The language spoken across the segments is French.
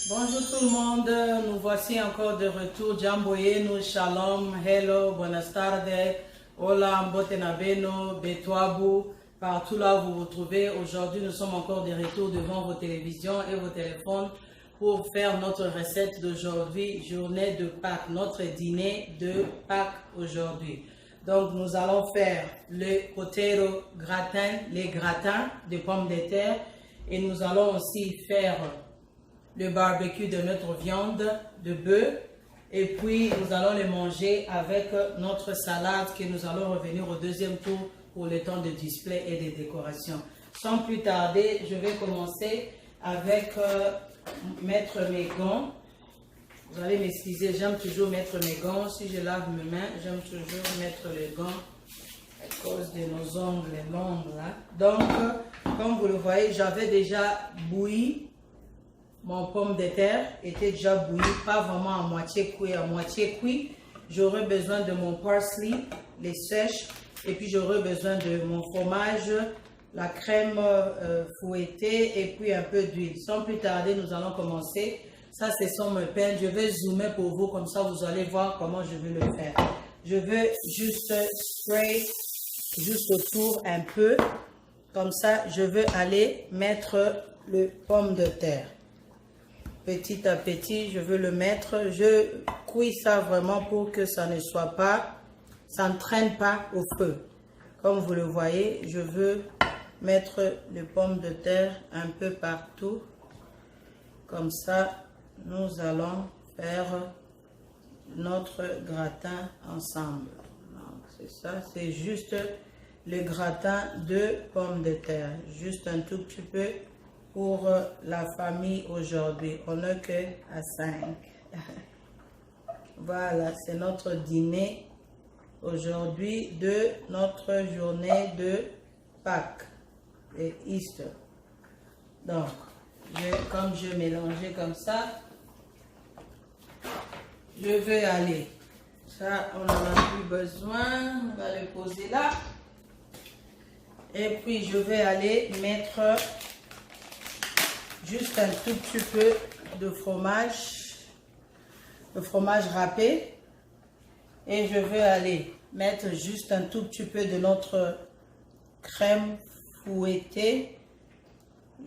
Bonjour tout le monde, nous voici encore de retour. Jamboyeno, shalom, hello, buenas tardes, hola, mbotenabeno, betwabu, partout là où vous vous trouvez. Aujourd'hui, nous sommes encore de retour devant vos télévisions et vos téléphones pour faire notre recette d'aujourd'hui, journée de Pâques, notre dîner de Pâques aujourd'hui. Donc, nous allons faire le potato gratin, les gratins de pommes de terre, et nous allons aussi faire le barbecue de notre viande de bœuf, et puis nous allons le manger avec notre salade que nous allons revenir au deuxième tour pour le temps de display et de décoration. Sans plus tarder, je vais commencer avec mettre mes gants. Vous allez m'excuser, j'aime toujours mettre mes gants. Si je lave mes mains, j'aime toujours mettre les gants à cause de nos ongles longs là. Donc, comme vous le voyez, j'avais déjà bouilli. Mon pomme de terre était déjà bouillie, pas vraiment à moitié cuit. J'aurais besoin de mon parsley, les sèches, et puis j'aurais besoin de mon fromage, la crème fouettée et puis un peu d'huile. Sans plus tarder, nous allons commencer. Ça, ce sont mes pains. Je vais zoomer pour vous, comme ça vous allez voir comment je vais le faire. Je vais juste spray juste autour un peu. Comme ça, je vais aller mettre le pomme de terre. Petit à petit, je veux le mettre. Je cuis ça vraiment pour que ça ne soit pas, ça ne traîne pas au feu. Comme vous le voyez, je veux mettre les pommes de terre un peu partout. Comme ça, nous allons faire notre gratin ensemble. C'est ça, c'est juste le gratin de pommes de terre. Juste un tout petit peu pour la famille aujourd'hui. On n'est que à 5. Voilà, c'est notre dîner aujourd'hui de notre journée de Pâques et Easter. Donc, comme je mélangeais comme ça, je vais aller. Ça, on n'en a plus besoin. On va le poser là. Et puis, je vais aller mettre juste un tout petit peu de fromage, le fromage râpé, et je vais aller mettre juste un tout petit peu de notre crème fouettée,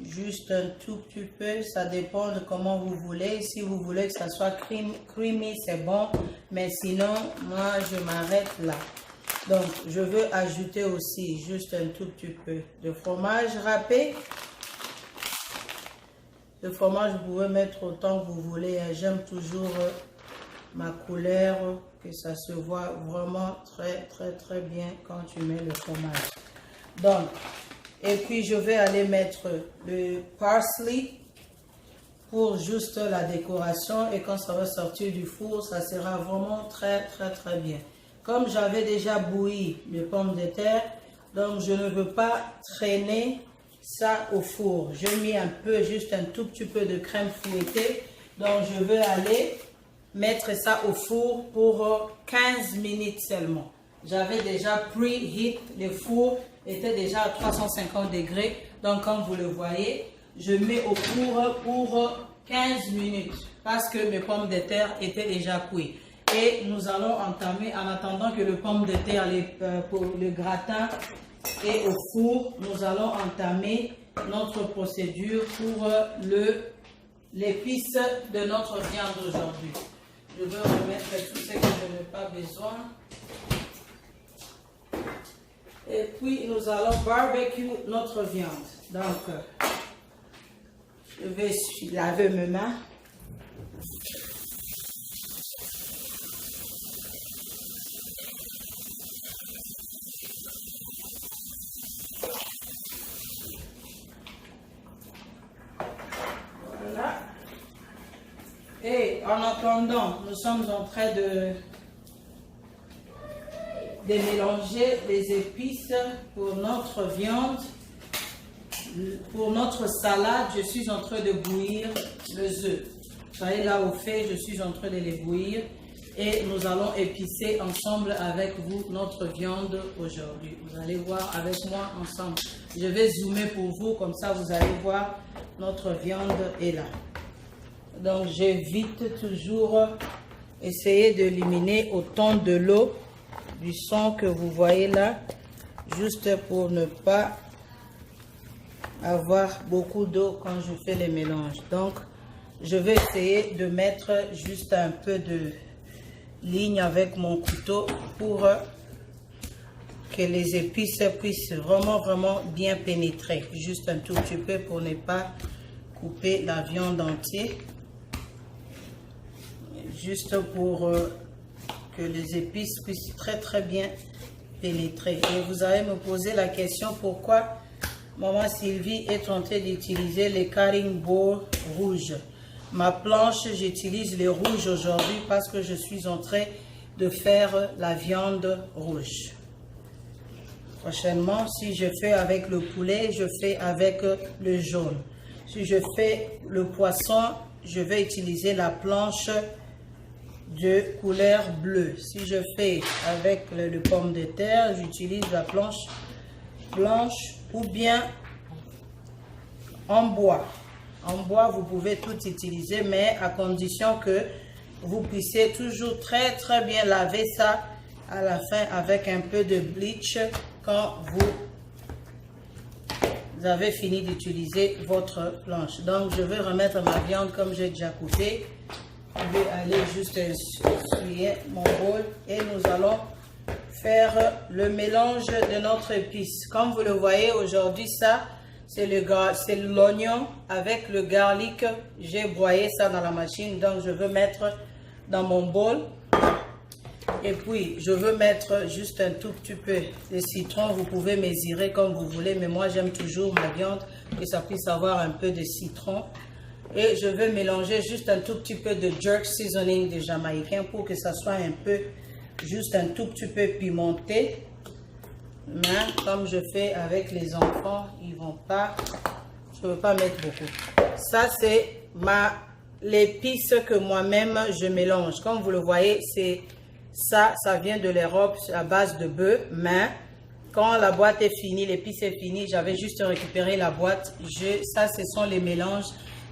juste un tout petit peu, ça dépend de comment vous voulez. Si vous voulez que ça soit creamy, c'est bon, mais sinon, moi je m'arrête là. Donc, je veux ajouter aussi juste un tout petit peu de fromage râpé. Le fromage, vous pouvez mettre autant que vous voulez. J'aime toujours ma couleur, que ça se voit vraiment très bien quand tu mets le fromage. Donc, et puis je vais aller mettre le parsley pour juste la décoration. Et quand ça va sortir du four, ça sera vraiment très bien. Comme j'avais déjà bouilli les pommes de terre, donc je ne veux pas traîner ça au four. J'ai mis un peu, juste un tout petit peu de crème fouettée. Donc je vais aller mettre ça au four pour 15 minutes seulement. J'avais déjà preheat, le four était déjà à 350 degrés. Donc comme vous le voyez, je mets au four pour 15 minutes parce que mes pommes de terre étaient déjà cuites. Et nous allons entamer, en attendant que le pomme de terre, pour le gratin et au four, nous allons entamer notre procédure pour l'épice de notre viande aujourd'hui. Je vais remettre tout ce que je n'ai pas besoin. Et puis nous allons barbecue notre viande. Donc, je vais laver mes mains. Et en attendant, nous sommes en train de mélanger les épices pour notre viande. Pour notre salade, je suis en train de bouillir les œufs. Vous voyez là au fait, je suis en train de les bouillir. Et nous allons épicer ensemble avec vous notre viande aujourd'hui. Vous allez voir avec moi ensemble. Je vais zoomer pour vous, comme ça vous allez voir notre viande est là. Donc j'évite toujours essayer d'éliminer autant de l'eau du son que vous voyez là, juste pour ne pas avoir beaucoup d'eau quand je fais les mélanges. Donc je vais essayer de mettre juste un peu de ligne avec mon couteau pour que les épices puissent vraiment bien pénétrer. Juste un tout petit peu pour ne pas couper la viande entière. Juste pour que les épices puissent très bien pénétrer. Et vous allez me poser la question pourquoi Maman Sylvie est tentée d'utiliser les cutting boards rouges. Ma planche, j'utilise les rouges aujourd'hui parce que je suis en train de faire la viande rouge. Prochainement, si je fais avec le poulet, je fais avec le jaune. Si je fais le poisson, je vais utiliser la planche de couleur bleue. Si je fais avec le pomme de terre, j'utilise la planche blanche ou bien en bois. En bois, vous pouvez tout utiliser, mais à condition que vous puissiez toujours très bien laver ça à la fin avec un peu de bleach quand vous avez fini d'utiliser votre planche. Donc, je vais remettre ma viande comme j'ai déjà coupé. Je vais aller juste essuyer mon bol et nous allons faire le mélange de notre épice. Comme vous le voyez aujourd'hui, ça c'est l'oignon avec le garlic. J'ai broyé ça dans la machine, donc je veux mettre dans mon bol. Et puis je veux mettre juste un tout petit peu de citron. Vous pouvez mesurer comme vous voulez, mais moi j'aime toujours ma viande que ça puisse avoir un peu de citron. Et je vais mélanger juste un tout petit peu de jerk seasoning des Jamaïcains pour que ça soit un peu, juste un tout petit peu pimenté. Mais comme je fais avec les enfants, ils vont pas, je ne veux pas mettre beaucoup. Ça c'est l'épice que moi-même je mélange. Comme vous le voyez, c'est ça vient de l'Europe à base de bœuf. Mais quand la boîte est finie, l'épice est finie, j'avais juste récupéré la boîte. Ça, ce sont les mélanges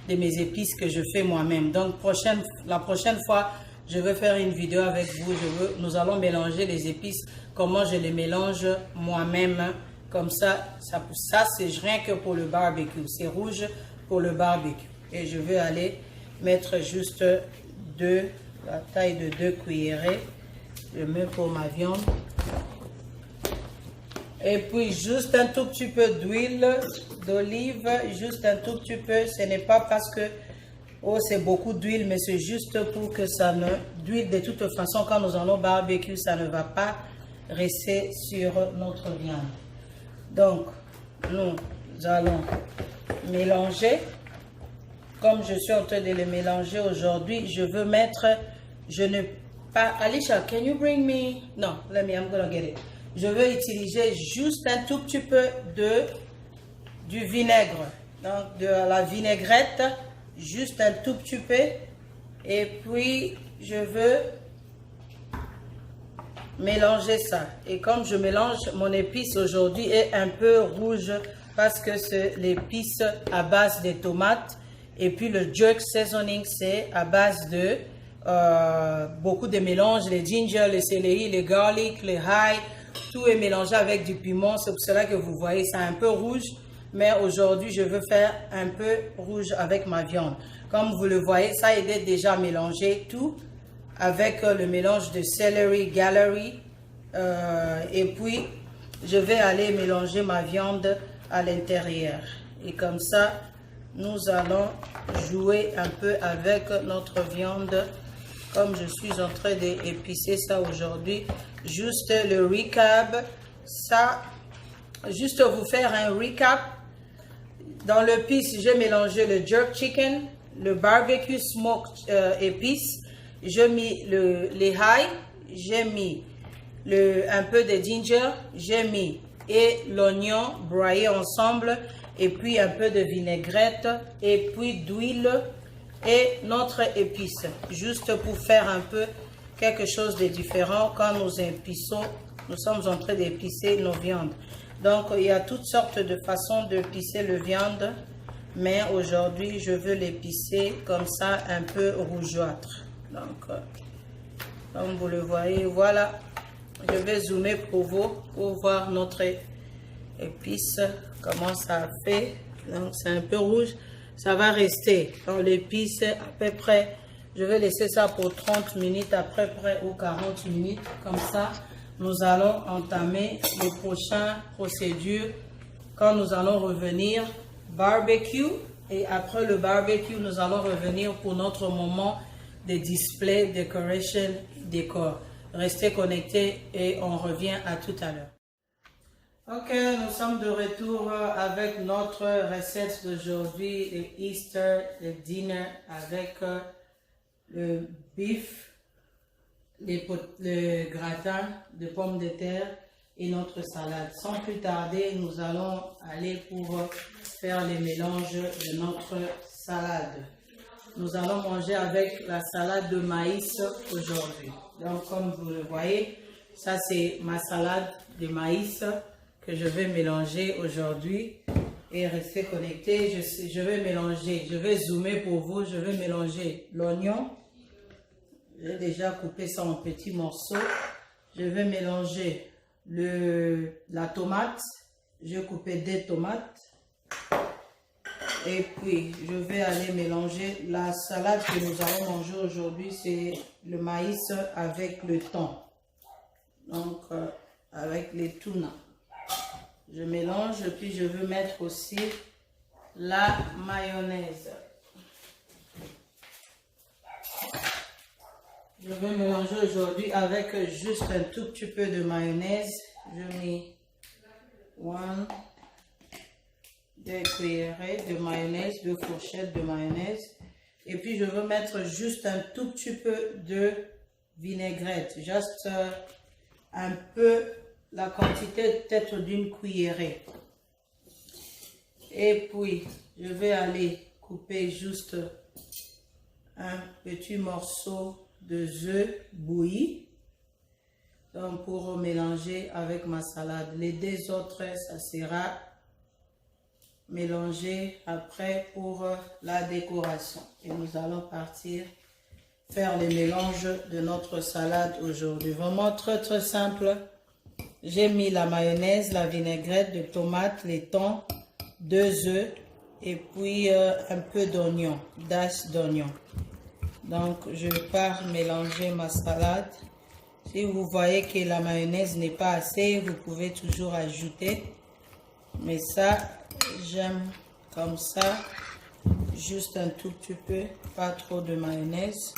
de mes épices que je fais moi-même. Donc la prochaine fois, je vais faire une vidéo avec vous. Nous allons mélanger les épices, comment je les mélange moi-même. Comme ça c'est rien que pour le barbecue. C'est rouge pour le barbecue. Et je vais aller mettre juste la taille de 2 cuillerées. Je mets pour ma viande. Et puis juste un tout petit peu d'huile d'olive, juste un tout petit peu. Ce n'est pas parce que c'est beaucoup d'huile, mais c'est juste pour que ça ne... D'huile, de toute façon, quand nous allons barbecue, ça ne va pas rester sur notre viande. Donc, nous allons mélanger. Comme je suis en train de les mélanger aujourd'hui, je veux mettre... Alicia, can you bring me... No, let me, I'm gonna get it. Je vais utiliser juste un tout petit peu du vinaigre. Donc, de la vinaigrette, juste un tout petit peu. Et puis, je veux mélanger ça. Et comme je mélange, mon épice aujourd'hui est un peu rouge parce que c'est l'épice à base de tomates. Et puis, le jerk seasoning, c'est à base de beaucoup de mélanges, les ginger, les céleri, les garlic, les ail. Tout est mélangé avec du piment. C'est pour cela que vous voyez, c'est un peu rouge. Mais aujourd'hui, je veux faire un peu rouge avec ma viande. Comme vous le voyez, ça est déjà mélangé tout avec le mélange de celery, gallery. Et puis, je vais aller mélanger ma viande à l'intérieur. Et comme ça, nous allons jouer un peu avec notre viande. Comme je suis en train d'épicer ça aujourd'hui. Juste le recap. Ça, juste vous faire un recap. Dans l'épice, j'ai mélangé le jerk chicken, le barbecue smoked épices. J'ai mis les ail, j'ai mis un peu de ginger, j'ai mis l'oignon broyé ensemble, et puis un peu de vinaigrette, et puis d'huile et notre épice. Juste pour faire un peu quelque chose de différent quand nous épiçons, nous sommes en train d'épicer nos viandes. Donc, il y a toutes sortes de façons d'épicer le viande. mais aujourd'hui je veux l'épicer comme ça un peu rougeâtre. Donc comme vous le voyez, voilà, je vais zoomer pour vous pour voir notre épice, comment ça fait. Donc c'est un peu rouge, ça va rester dans l'épice à peu près. Je vais laisser ça pour 30 minutes à peu près ou 40 minutes. Comme ça, nous allons entamer les prochaines procédures quand nous allons revenir barbecue. Et après le barbecue, nous allons revenir pour notre moment de display, decoration, décor. Restez connectés et on revient à tout à l'heure. Ok, nous sommes de retour avec notre recette d'aujourd'hui, le Easter le dinner avec le beef, le gratin de pommes de terre et notre salade. Sans plus tarder, nous allons aller pour faire les mélanges de notre salade. Nous allons manger avec la salade de maïs aujourd'hui. Donc, comme vous le voyez, ça c'est ma salade de maïs que je vais mélanger aujourd'hui. Et restez connectés, je vais mélanger, je vais zoomer pour vous, je vais mélanger l'oignon. J'ai déjà coupé ça en petits morceaux. Je vais mélanger la tomate. J'ai coupé des tomates. Et puis, je vais aller mélanger la salade que nous allons manger aujourd'hui. C'est le maïs avec le thon. Donc, avec les tunas. Je mélange, puis je veux mettre aussi la mayonnaise. Je vais mélanger aujourd'hui avec juste un tout petit peu de mayonnaise. Je mets 2 cuillerées de mayonnaise, 2 fourchettes de mayonnaise. Et puis je veux mettre juste un tout petit peu de vinaigrette. Juste un peu, la quantité peut-être d'une cuillerée. Et puis je vais aller couper juste un petit morceau de œufs bouillis, donc pour mélanger avec ma salade. Les 2 autres, ça sera mélangé après pour la décoration. Et nous allons partir faire les mélanges de notre salade aujourd'hui. Vraiment très simple. J'ai mis la mayonnaise, la vinaigrette, de tomates, les thons, 2 œufs et puis un peu d'oignon, dash d'oignon. Donc, je pars mélanger ma salade. Si vous voyez que la mayonnaise n'est pas assez, vous pouvez toujours ajouter. Mais ça, j'aime comme ça. Juste un tout petit peu, pas trop de mayonnaise.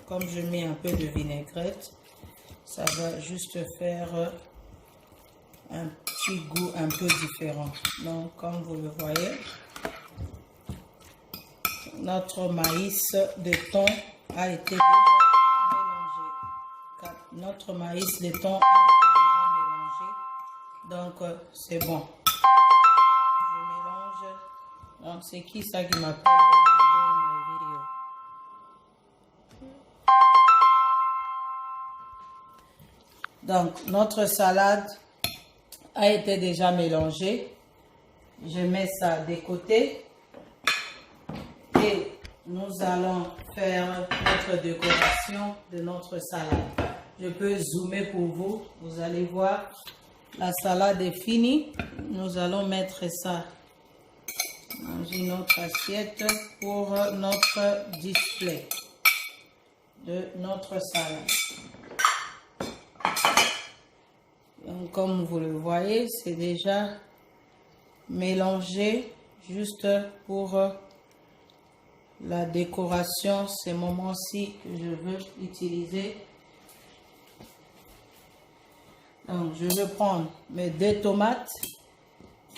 Comme je mets un peu de vinaigrette, ça va juste faire un petit goût un peu différent. Donc, comme vous le voyez, notre maïs de thon a été déjà mélangé. Notre maïs de thon a été déjà mélangé. Donc, c'est bon. Je mélange. Donc, c'est qui ça qui m'appelle dans ma vidéo? Donc, notre salade a été déjà mélangée. Je mets ça de côté. Et nous allons faire notre décoration de notre salade. Je peux zoomer pour vous. Vous allez voir, la salade est finie. Nous allons mettre ça dans une autre assiette pour notre display de notre salade. Donc, comme vous le voyez, c'est déjà mélangé juste pour la décoration, ces moments-ci que je veux utiliser. Donc, je vais prendre mes 2 tomates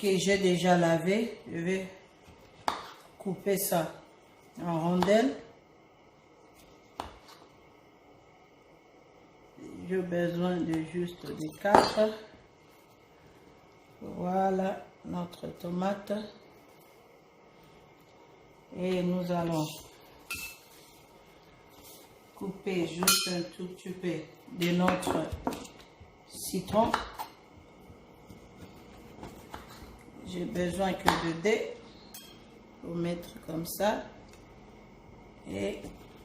que j'ai déjà lavées. Je vais couper ça en rondelles. J'ai besoin de juste de 4. Voilà notre tomate. Et nous allons couper juste un tout petit peu de notre citron. J'ai besoin que de 2. Pour mettre comme ça. Et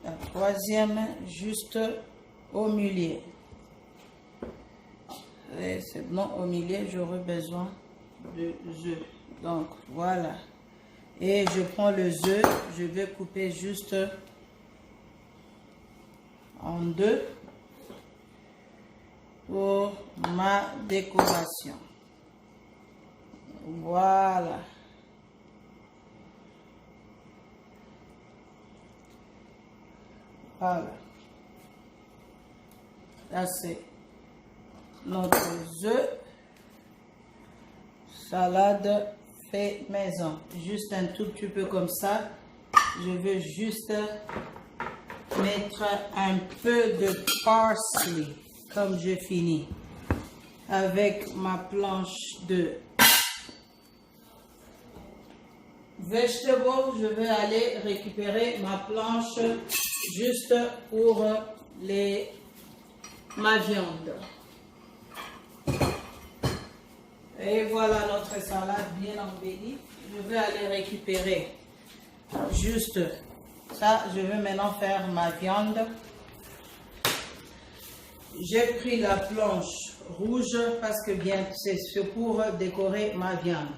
la troisième juste au milieu. Et c'est bon, au milieu, j'aurai besoin de œufs. Donc, voilà. Et je prends les œufs, je vais couper juste en deux pour ma décoration. Voilà. Voilà. Là, c'est notre œuf. Salade fait maison. Juste un tout petit peu comme ça. Je veux juste mettre un peu de parsley comme je finis. Avec ma planche de vegetables, je vais aller récupérer ma planche juste pour ma viande. Et voilà notre salade bien embellie. Je vais aller récupérer juste ça. Je vais maintenant faire ma viande. J'ai pris la planche rouge parce que bien c'est pour décorer ma viande.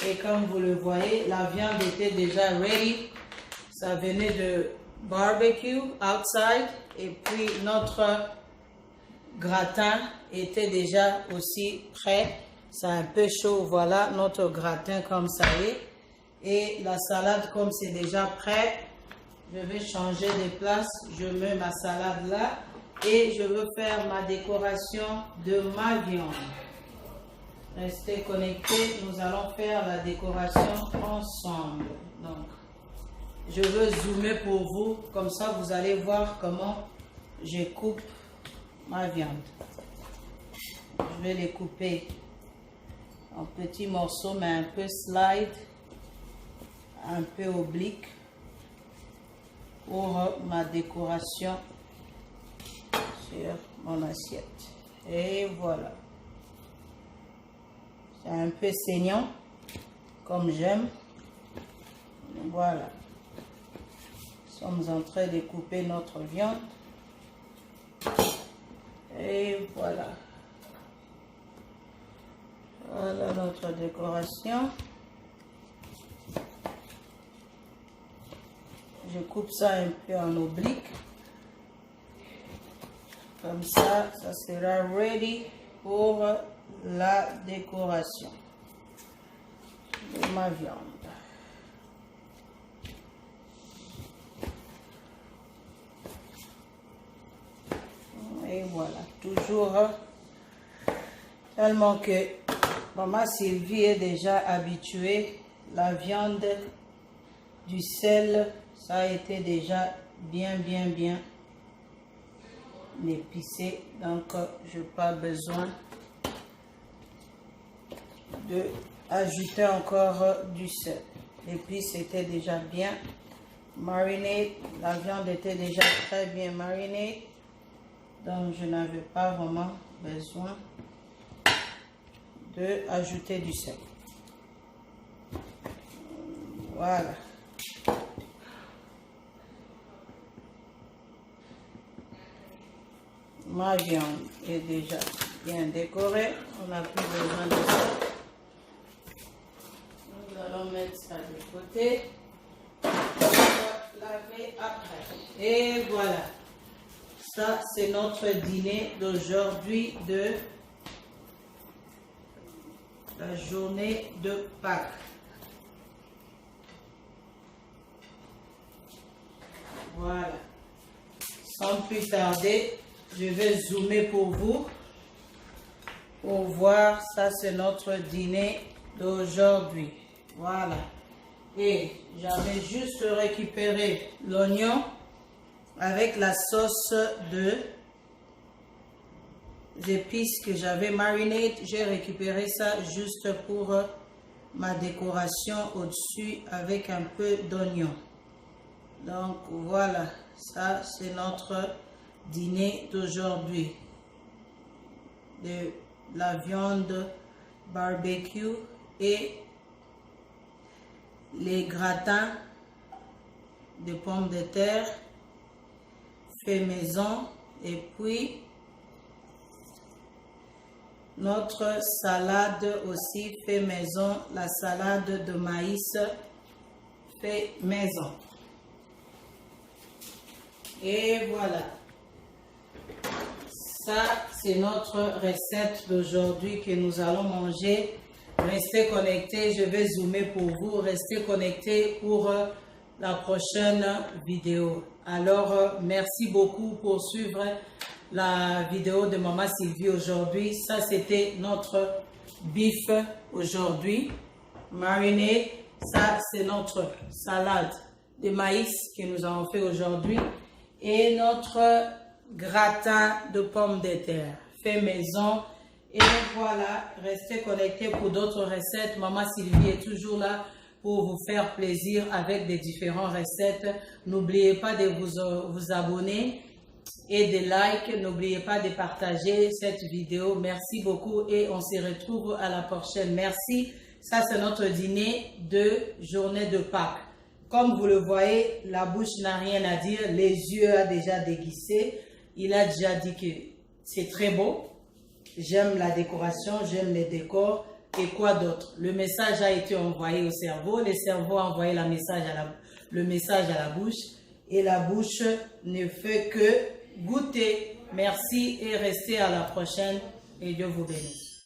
Et comme vous le voyez, la viande était déjà ready. Ça venait de barbecue outside. Et puis notre gratin était déjà aussi prêt. C'est un peu chaud. Voilà notre gratin comme ça est. Et la salade comme c'est déjà prêt. Je vais changer de place. Je mets ma salade là. Et je veux faire ma décoration de ma viande. Restez connectés, nous allons faire la décoration ensemble. Donc, je veux zoomer pour vous, comme ça vous allez voir comment je coupe ma viande. Je vais les couper en petits morceaux, mais un peu slide, un peu oblique pour ma décoration sur mon assiette. Et voilà. C'est un peu saignant, comme j'aime. Voilà. Nous sommes en train de couper notre viande. Et voilà. Voilà notre décoration. Je coupe ça un peu en oblique. Comme ça, ça sera ready pour la décoration de ma viande. Et voilà, toujours tellement que maman Sylvie est déjà habituée, la viande, du sel, ça a été déjà bien épicé, donc je n'ai pas besoin de ajouter encore du sel. L'épice était déjà bien marinée, la viande était déjà très bien marinée, donc je n'avais pas vraiment besoin de ajouter du sel. Voilà. Ma viande est déjà bien décorée, on n'a plus besoin de ça. Nous allons mettre ça de côté. On va laver après. Et voilà. Ça, c'est notre dîner d'aujourd'hui de la journée de Pâques. Voilà. Sans plus tarder, je vais zoomer pour vous. Pour voir, ça c'est notre dîner d'aujourd'hui. Voilà. Et j'avais juste récupéré l'oignon avec la sauce de épices que j'avais mariné. J'ai récupéré ça juste pour ma décoration au-dessus avec un peu d'oignon. Donc voilà, ça c'est notre dîner d'aujourd'hui. De la viande barbecue et les gratins de pommes de terre fait maison et puis notre salade aussi fait maison, la salade de maïs fait maison. Et voilà. Ça, c'est notre recette d'aujourd'hui que nous allons manger. Restez connectés, je vais zoomer pour vous. Restez connectés pour la prochaine vidéo. Alors, merci beaucoup pour suivre la vidéo de Maman Sylvie aujourd'hui. Ça, c'était notre beef aujourd'hui. Mariné. Ça, c'est notre salade de maïs que nous avons fait aujourd'hui. Et notre gratin de pommes de terre fait maison. Et voilà, restez connectés pour d'autres recettes. Maman Sylvie est toujours là pour vous faire plaisir avec des différentes recettes. N'oubliez pas de vous abonner et de like. N'oubliez pas de partager cette vidéo. Merci beaucoup et on se retrouve à la prochaine. Merci. Ça, c'est notre dîner de journée de Pâques. Comme vous le voyez, la bouche n'a rien à dire. Les yeux a déjà déguisé. Il a déjà dit que c'est très beau. J'aime la décoration, j'aime les décors. Et quoi d'autre? Le message a été envoyé au cerveau. Le cerveau a envoyé le message à la bouche. Et la bouche ne fait que goûter. Merci et restez à la prochaine. Et Dieu vous bénisse.